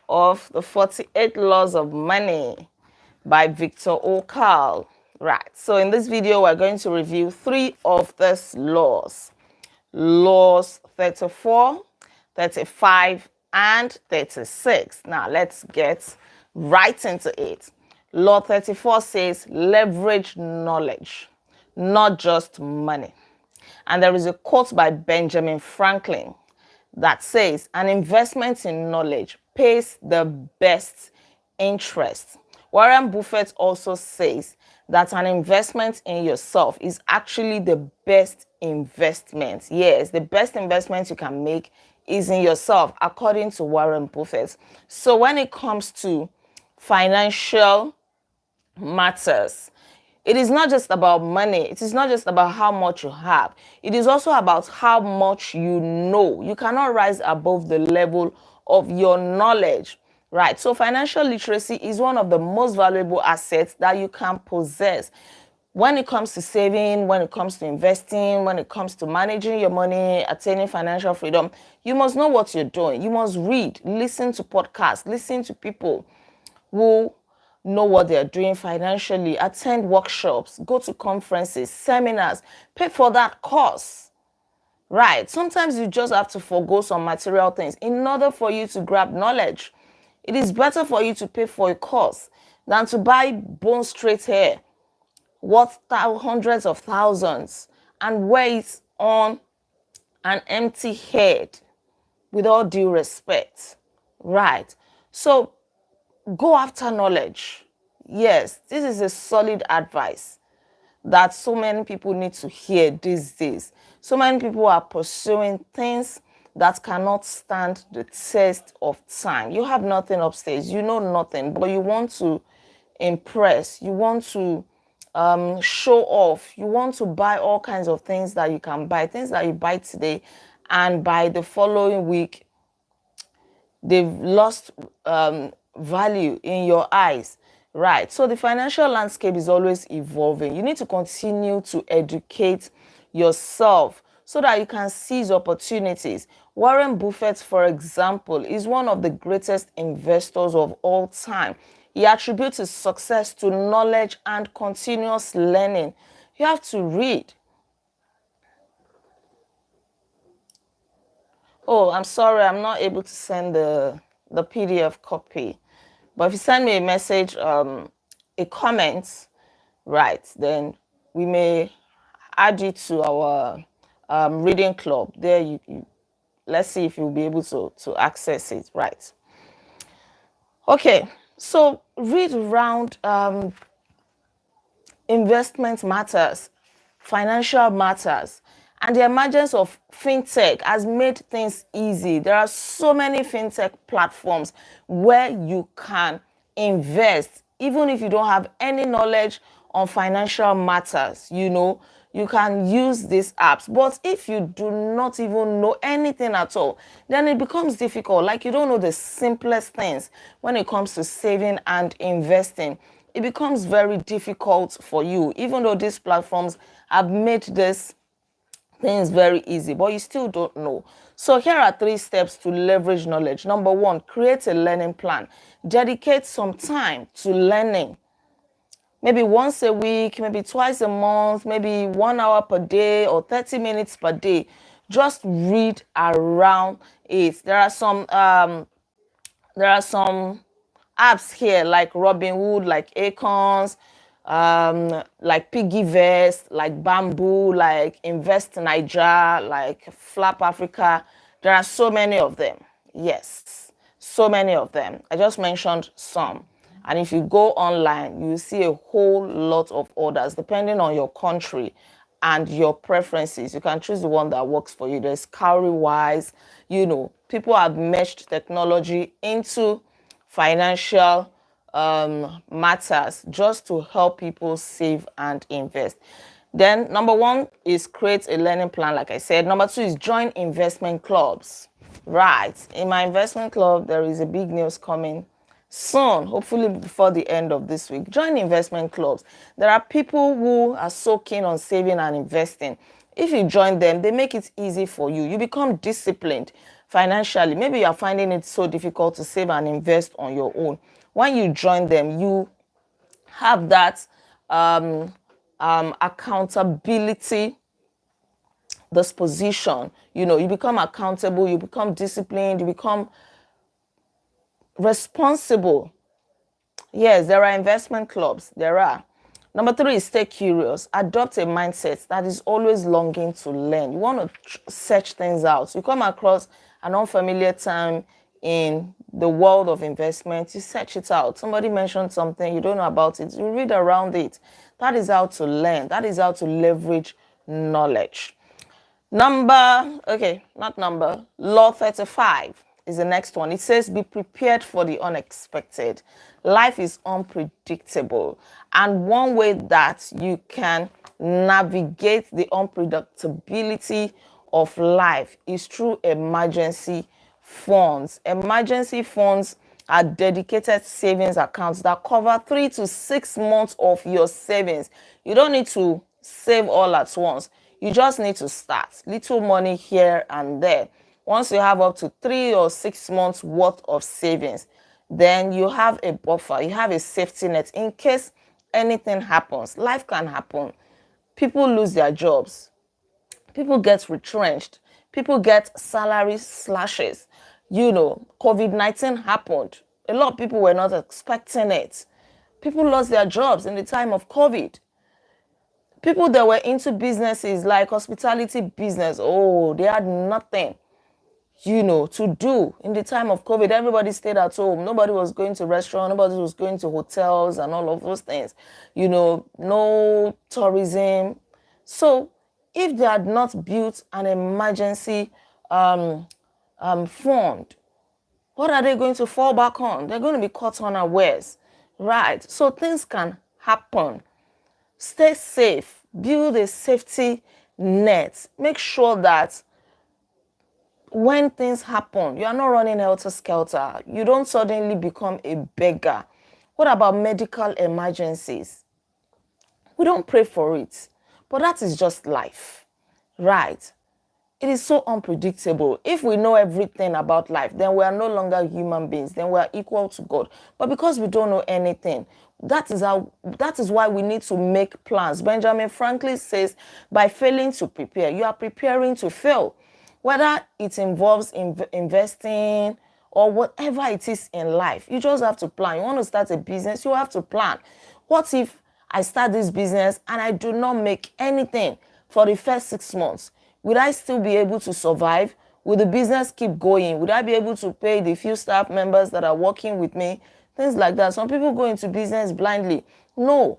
of the 48 Laws of Money by Victor Okal. Right, so in this video, we're going to review 3 of these laws. Laws 34, 35, and 36. Now, let's get right into it. Law 34 says leverage knowledge, not just money. And there is a quote by Benjamin Franklin that says, an investment in knowledge pays the best interest. Warren Buffett also says that an investment in yourself is actually the best investment. Yes, the best investment you can make is in yourself, according to Warren Buffett. So when it comes to financial matters, it is not just about money. It is not just about how much you have. It is also about how much you know. You cannot rise above the level of your knowledge, right? So financial literacy is one of the most valuable assets that you can possess. When it comes to saving, when it comes to investing, when it comes to managing your money, attaining financial freedom, you must know what you're doing. You must read, listen to podcasts, listen to people who know what they're doing financially, attend workshops, go to conferences, seminars, pay for that course, right? Sometimes you just have to forgo some material things in order for you to grab knowledge. It is better for you to pay for a course than to buy bone straight hair worth hundreds of thousands and wear it on an empty head, with all due respect, right? So go after knowledge. Yes, this is a solid advice that so many people need to hear these days. So many people are pursuing things that cannot stand the test of time. You have nothing upstairs, you know nothing, but you want to impress, you want to show off, you want to buy all kinds of things that you can buy, things that you buy today, and by the following week, they've lost value in your eyes, right? So the financial landscape is always evolving. You need to continue to educate yourself so that you can seize opportunities. Warren Buffett, for example, is one of the greatest investors of all time. He attributes his success to knowledge and continuous learning. You have to read. Oh, I'm sorry, I'm not able to send the PDF copy. But if you send me a message, a comment, right, then we may add you to our reading club. There, let's see if you'll be able to access it, right? Okay, so read around investment matters, financial matters, and the emergence of fintech has made things easy. There are so many fintech platforms where you can invest, even if you don't have any knowledge on financial matters. You can use these apps. But if you do not even know anything at all, then it becomes difficult. Like, you don't know the simplest things when it comes to saving and investing. It becomes very difficult for you, even though these platforms have made this things very easy, but you still don't know. So here are 3 steps to leverage knowledge. Number 1, create a learning plan. Dedicate some time to learning. Maybe once a week, maybe twice a month, maybe 1 hour per day or 30 minutes per day. Just read around it. There are some apps here like Robinhood, like Acorns, like Piggyvest, like Bamboo, like Invest Niger, like Flap Africa. There are so many of them. Yes, so many of them. I just mentioned some. And if you go online, you will see a whole lot of others depending on your country and your preferences. You can choose the one that works for you. There's Cowrywise. People have meshed technology into financial matters just to help people save and invest. Then number 1 is create a learning plan, like I said. Number 2 is join investment clubs. Right. In my investment club, there is a big news coming soon, hopefully before the end of this week. Join investment clubs. There are people who are so keen on saving and investing. If you join them, they make it easy for you. You become disciplined. financially. Maybe you are finding it so difficult to save and invest on your own. When you join them, you have that accountability disposition. You become accountable, you become disciplined, you become responsible. Yes, there are investment clubs. There are. Number 3 is stay curious. Adopt a mindset that is always longing to learn. You want to search things out. You come across an unfamiliar term in the world of investment, you search it out. Somebody mentioned something, you don't know about it, you read around it. That is how to learn. That is how to leverage knowledge. Law 35 is the next one. It says, be prepared for the unexpected. Life is unpredictable. And one way that you can navigate the unpredictability of life is through emergency funds. Emergency funds are dedicated savings accounts that cover 3 to 6 months of your savings. You don't need to save all at once. You just need to start. Little money here and there. Once you have up to 3 or 6 months worth of savings, then you have a buffer. You have a safety net in case anything happens. Life can happen. People lose their jobs. People get retrenched. People get salary slashes. COVID-19 happened. A lot of people were not expecting it. People lost their jobs in the time of COVID. People that were into businesses like hospitality business, they had nothing, to do in the time of COVID. Everybody stayed at home. Nobody was going to restaurants. Nobody was going to hotels and all of those things. No tourism. So if they had not built an emergency fund, what are they going to fall back on? They're going to be caught unawares, right? So things can happen. Stay safe. Build a safety net. Make sure that when things happen, you are not running helter-skelter. You don't suddenly become a beggar. What about medical emergencies? We don't pray for it, but that is just life, right? It is so unpredictable. If we know everything about life, then we are no longer human beings. Then we are equal to God. But because we don't know anything, that is why we need to make plans. Benjamin Franklin says, by failing to prepare, you are preparing to fail. Whether it involves investing or whatever it is in life, you just have to plan. You want to start a business, you have to plan. What if I start this business and I do not make anything for the first 6 months? Would I still be able to survive? Will the business keep going? Would I be able to pay the few staff members that are working with me? Things like that. Some people go into business blindly. No.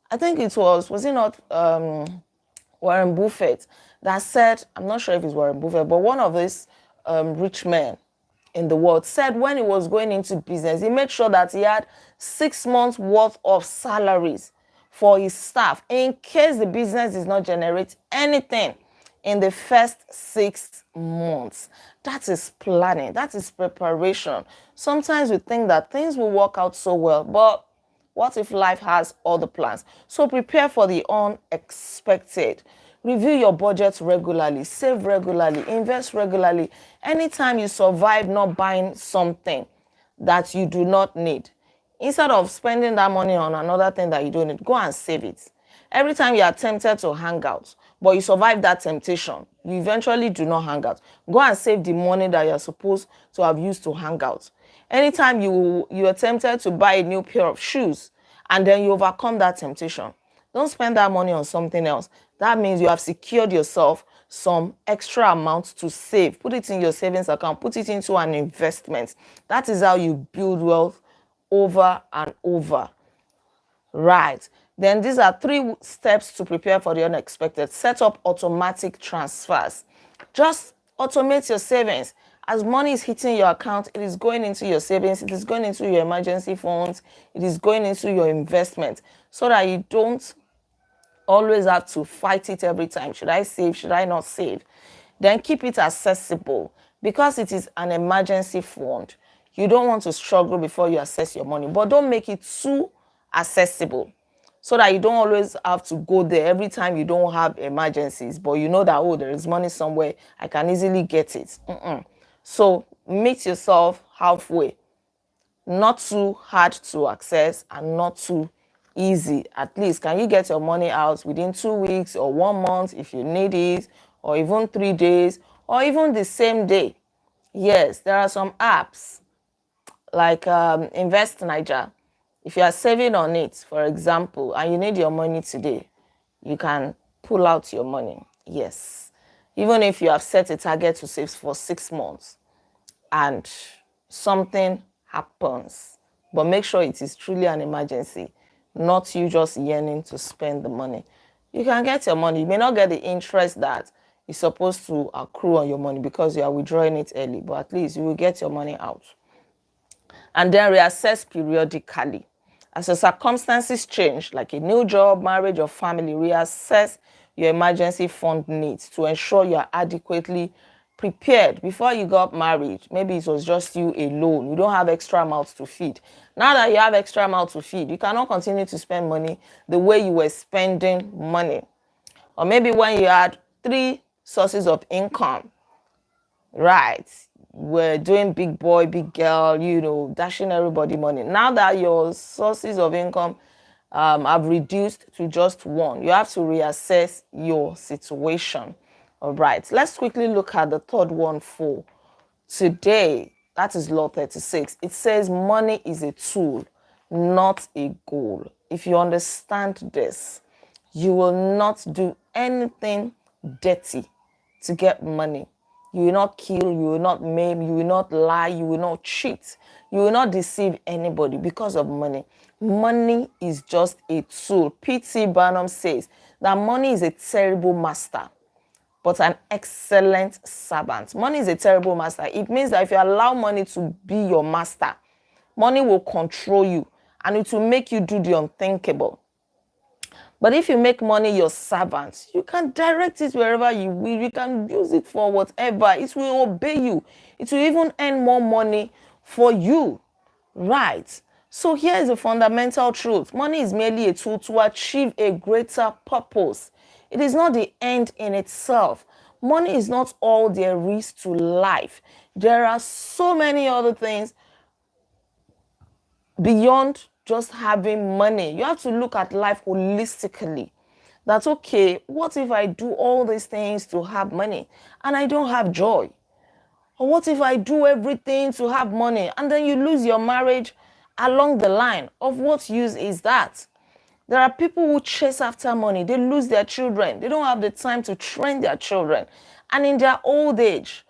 I think was it not Warren Buffett that said, I'm not sure if it's Warren Buffett, but one of these rich men in the world said when he was going into business, he made sure that he had 6 months worth of salaries for his staff in case the business does not generate anything in the first 6 months. That is planning. That is preparation. Sometimes we think that things will work out so well, but what if life has other plans? So prepare for the unexpected. Review your budget regularly, save regularly, invest regularly. Anytime you survive not buying something that you do not need, instead of spending that money on another thing that you don't need, go and save it. Every time you are tempted to hang out, but you survive that temptation, you eventually do not hang out. Go and save the money that you're supposed to have used to hang out. Anytime you are tempted to buy a new pair of shoes and then you overcome that temptation, don't spend that money on something else. That means you have secured yourself some extra amount to save. Put it in your savings account. Put it into an investment. That is how you build wealth over and over. Right. Then these are 3 steps to prepare for the unexpected. Set up automatic transfers. Just automate your savings. As money is hitting your account, it is going into your savings, it is going into your emergency funds, it is going into your investment, so that you don't always have to fight it every time. Should I save? Should I not save? Then keep it accessible, because it is an emergency fund. You don't want to struggle before you access your money, but don't make it too accessible so that you don't always have to go there every time you don't have emergencies, but you know that, there is money somewhere, I can easily get it. So meet yourself halfway. Not too hard to access and not too easy. At least, can you get your money out within 2 weeks or 1 month if you need it, or even 3 days, or even the same day? Yes, there are some apps like Invest Niger. If you are saving on it, for example, and you need your money today, you can pull out your money. Yes. Even if you have set a target to save for 6 months and something happens, but make sure it is truly an emergency, not you just yearning to spend the money. You can get your money. You may not get the interest that is supposed to accrue on your money because you are withdrawing it early, but at least you will get your money out. And then reassess periodically. As your circumstances change, like a new job, marriage, or family, reassess your emergency fund needs to ensure you are adequately prepared. Before you got married, maybe it was just you alone. You don't have extra mouths to feed. Now that you have extra mouths to feed, you cannot continue to spend money the way you were spending money. Or maybe when you had 3 sources of income, right? We're doing big boy, big girl, dashing everybody money. Now that your sources of income have reduced to just one, you have to reassess your situation. All right, let's quickly look at the third one for today. That is Law 36. It says money is a tool, not a goal. If you understand this, you will not do anything dirty to get money. You will not kill, you will not maim, you will not lie, you will not cheat, you will not deceive anybody because of money. Money is just a tool. P.T. Barnum says that money is a terrible master, but an excellent servant. Money is a terrible master. It means that if you allow money to be your master, money will control you and it will make you do the unthinkable. But if you make money your servant, you can direct it wherever you will. You can use it for whatever. It will obey you. It will even earn more money for you. Right. So here is a fundamental truth. Money is merely a tool to achieve a greater purpose. It is not the end in itself. Money is not all there is to life. There are so many other things beyond just having money. You have to look at life holistically. That's okay. What if I do all these things to have money and I don't have joy? Or what if I do everything to have money and then you lose your marriage along the line? Of what use is that? There are people who chase after money. They lose their children. They don't have the time to train their children. And in their old age,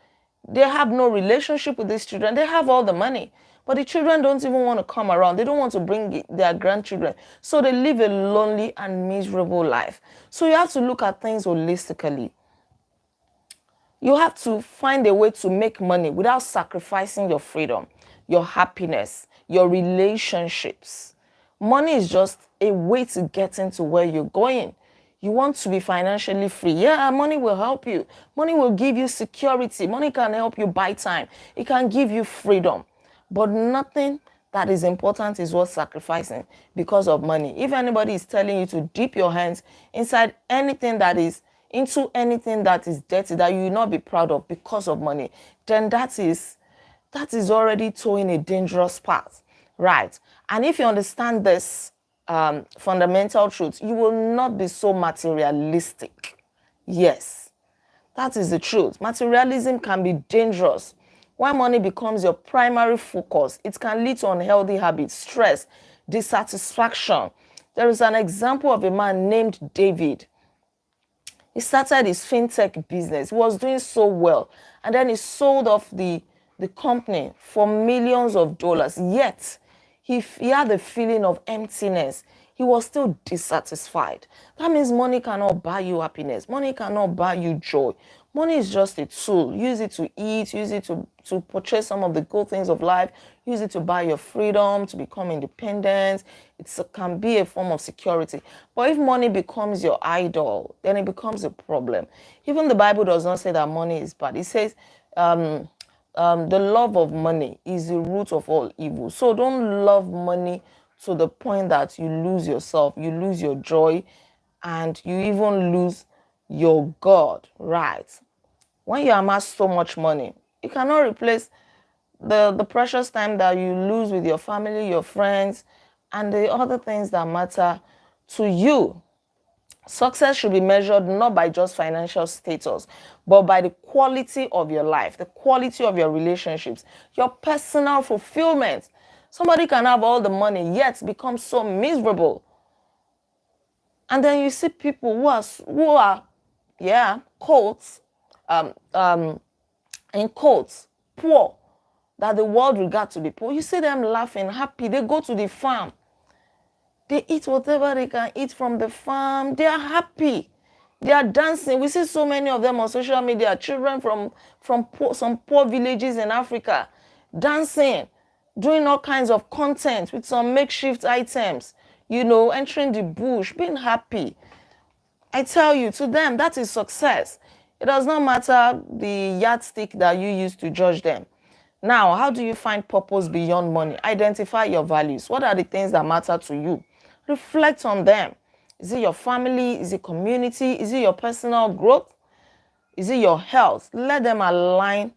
they have no relationship with these children. They have all the money, but the children don't even want to come around. They don't want to bring their grandchildren. So they live a lonely and miserable life. So you have to look at things holistically. You have to find a way to make money without sacrificing your freedom, your happiness, your relationships. Money is just a way to get into where you're going. You want to be financially free. Yeah, money will help you. Money will give you security. Money can help you buy time. It can give you freedom. But nothing that is important is worth sacrificing because of money. If anybody is telling you to dip your hands inside anything that is dirty, that you will not be proud of because of money, then that is already towing a dangerous path, right? And if you understand this fundamental truth, you will not be so materialistic. Yes, that is the truth. Materialism can be dangerous. When money becomes your primary focus, it can lead to unhealthy habits, stress, dissatisfaction. There is an example of a man named David. He started his fintech business. He was doing so well. And then he sold off the company for millions of dollars. Yet, he had a feeling of emptiness. He was still dissatisfied. That means money cannot buy you happiness. Money cannot buy you joy. Money is just a tool. Use it to eat. Use it to purchase some of the good things of life. Use it to buy your freedom, to become independent. It can be a form of security. But if money becomes your idol, then it becomes a problem. Even the Bible does not say that money is bad. It says the love of money is the root of all evil. So don't love money to the point that you lose yourself, you lose your joy, and you even lose your God, right? When you amass so much money, You cannot replace the precious time that you lose with your family, your friends, and the other things that matter to you. Success should be measured not by just financial status, but by the quality of your life, the quality of your relationships, your personal fulfillment. Somebody can have all the money yet become so miserable. And then you see people who are quotes, in quotes, poor, that the world regards to be poor. You see them laughing, happy. They go to the farm. They eat whatever they can eat from the farm. They are happy. They are dancing. We see so many of them on social media, children from some poor villages in Africa, dancing, doing all kinds of content with some makeshift items, entering the bush, being happy. I tell you, to them, that is success. It does not matter the yardstick that you use to judge them. Now, how do you find purpose beyond money? Identify your values. What are the things that matter to you? Reflect on them. Is it your family? Is it community? Is it your personal growth? Is it your health? Let them align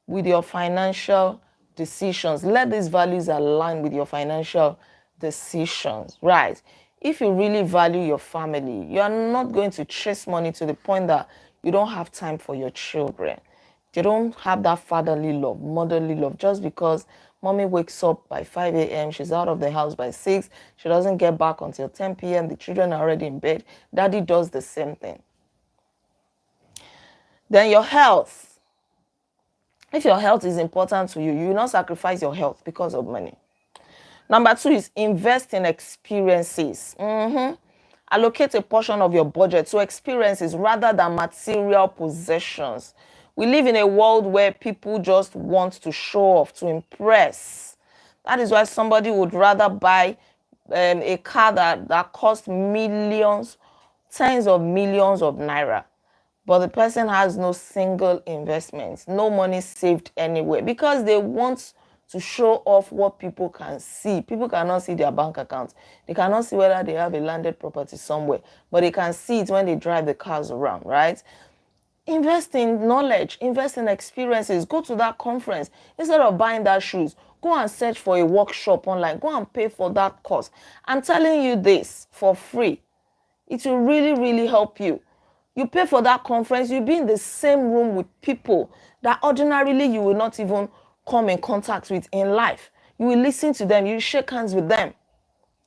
with your financial decisions. Let these values align with your financial decisions, right? If you really value your family, you are not going to chase money to the point that you don't have time for your children. They don't have that fatherly love, motherly love, just because mommy wakes up by 5 a.m., she's out of the house by 6, she doesn't get back until 10 p.m., the children are already in bed. Daddy does the same thing. Then your health. If your health is important to you, you will not sacrifice your health because of money. Number 2 is invest in experiences. Allocate a portion of your budget to experiences rather than material possessions. We live in a world where people just want to show off, to impress. That is why somebody would rather buy a car that costs millions, tens of millions of naira, but the person has no single investment, no money saved anywhere, because they want to show off what people can see. People cannot see their bank accounts. They cannot see whether they have a landed property somewhere, but they can see it when they drive the cars around, right? Invest in knowledge, invest in experiences. Go to that conference. Instead of buying that shoes, go and search for a workshop online. Go and pay for that course. I'm telling you this for free. It will really, really help you. You pay for that conference, you'll be in the same room with people that ordinarily you will not even come in contact with in life. You will listen to them, you shake hands with them,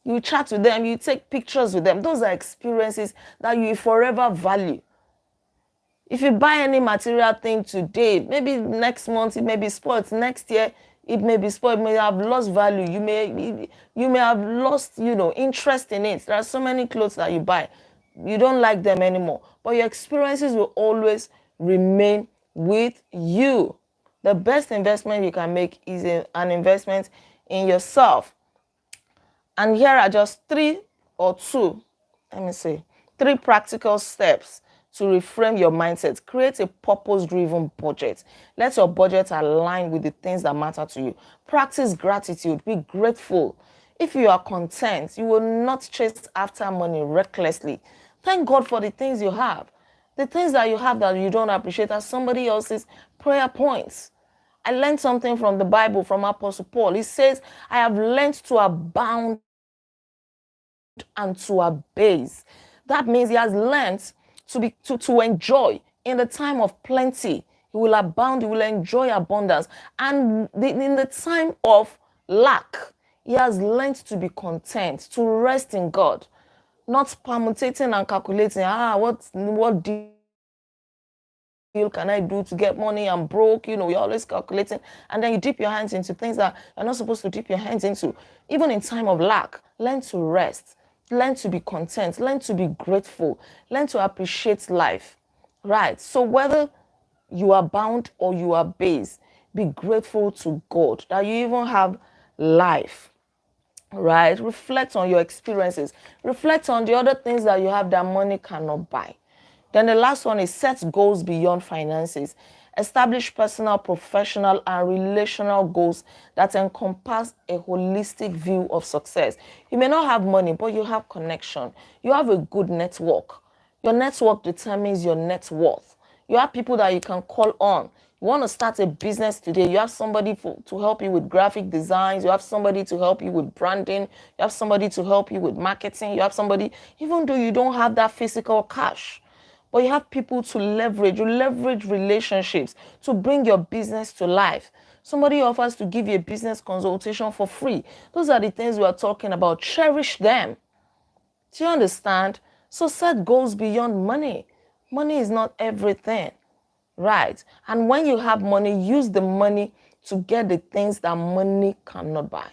you chat with them, you take pictures with them. Those are experiences that you will forever value. If you buy any material thing today, maybe next month it may be spoiled, next year it may be spoiled, may have lost value, you may have lost, interest in it. There are so many clothes that you buy, you don't like them anymore, but your experiences will always remain with you. The best investment you can make is an investment in yourself. And here are just three practical steps to reframe your mindset. Create a purpose-driven budget. Let your budget align with the things that matter to you. Practice gratitude. Be grateful. If you are content, you will not chase after money recklessly. Thank God for the things you have. The things that you have that you don't appreciate are somebody else's prayer points. I learned something from the Bible, from Apostle Paul. He says, I have learned to abound and to abase. That means he has learned to enjoy in the time of plenty. He will abound, he will enjoy abundance. And in the time of lack, he has learned to be content, to rest in God, not permutating and calculating, what deal can I do to get money? I'm broke, you're always calculating. And then you dip your hands into things that you're not supposed to dip your hands into. Even in time of lack, learn to rest. Learn to be content. Learn to be grateful. Learn to appreciate life. Right? So whether you are bound or you are base, be grateful to God that you even have life. Right? Reflect on your experiences. Reflect on the other things that you have that money cannot buy. Then the last one is set goals beyond finances. Establish personal, professional, and relational goals that encompass a holistic view of success. You may not have money, but you have connection. You have a good network. Your network determines your net worth. You have people that you can call on. You want to start a business today, you have somebody to help you with graphic designs, you have somebody to help you with branding, you have somebody to help you with marketing, you have somebody, even though you don't have that physical cash, but you have people to leverage. You leverage relationships to bring your business to life. Somebody offers to give you a business consultation for free. Those are the things we are talking about. Cherish them. Do you understand? So set goals beyond money. Money is not everything, right? And when you have money, use the money to get the things that money cannot buy.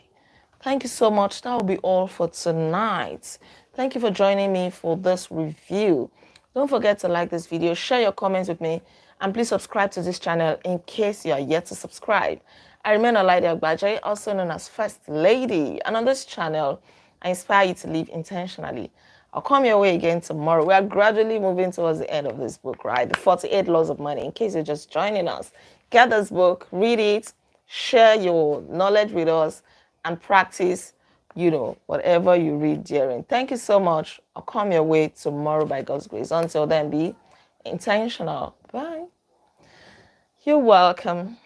Thank you so much. That will be all for tonight. Thank you for joining me for this review. Don't forget to like this video, share your comments with me, and please subscribe to this channel in case you are yet to subscribe. I remain Olaide Agbaje, also known as First Lady, and on this channel, I inspire you to live intentionally. I'll come your way again tomorrow. We are gradually moving towards the end of this book, right? The 48 Laws of Money, in case you're just joining us. Get this book, read it, share your knowledge with us, and practice, whatever you read during. Thank you so much. I'll come your way tomorrow by God's grace. Until then, be intentional. Bye. You're welcome.